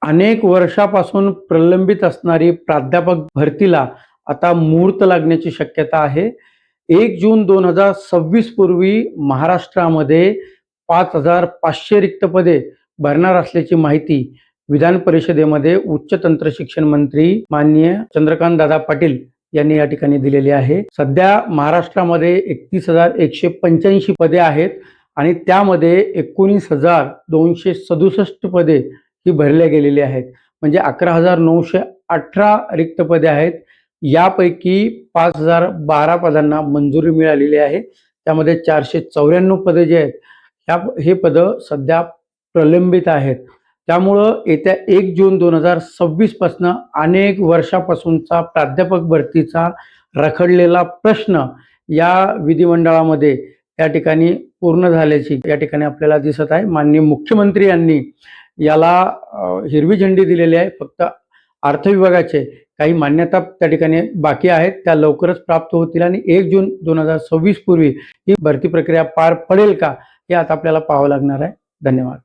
अनेक वर्षापासून प्रलंबित असणारी प्राध्यापक भरतीला आता मुहूर्त लागण्याची शक्यता आहे. 1 जून 2026 पूर्वी महाराष्ट्रामध्ये 5,500 रिक्त पदे भरणार असल्याची माहिती विधान परिषदेमध्ये उच्च तंत्र शिक्षण मंत्री माननीय चंद्रकांत दादा पाटील यांनी या ठिकाणी दिलेली आहे. सध्या महाराष्ट्रामध्ये 31,185 पदे आहेत आणि त्यामध्ये 19,267 पदे ही भरल्या गेलेली आहेत. म्हणजे 11,918 रिक्त पदे आहेत. यापैकी 5,012 पदांना मंजुरी मिळालेली आहे. त्यामध्ये 494 पदे जे आहेत हे पदं सध्या प्रलंबित आहेत. त्यामुळं येत्या 1 जून 2026 पासून अनेक वर्षापासूनचा प्राध्यापक भरतीचा रखडलेला प्रश्न या विधिमंडळामध्ये या ठिकाणी पूर्ण झाल्याची या ठिकाणी आपल्याला दिसत आहे. माननीय मुख्यमंत्री यांनी याला हिरवी झेंडी दिलेली आहे. फक्त अर्थ विभागाचे काही मान्यता त्या ठिकाणी बाकी आहेत, त्या लवकरच प्राप्त होतील आणि 1 जून 2026 पूर्वी ही भरती प्रक्रिया पार पडेल का हे आता आपल्याला पाहावं लागणार आहे. धन्यवाद.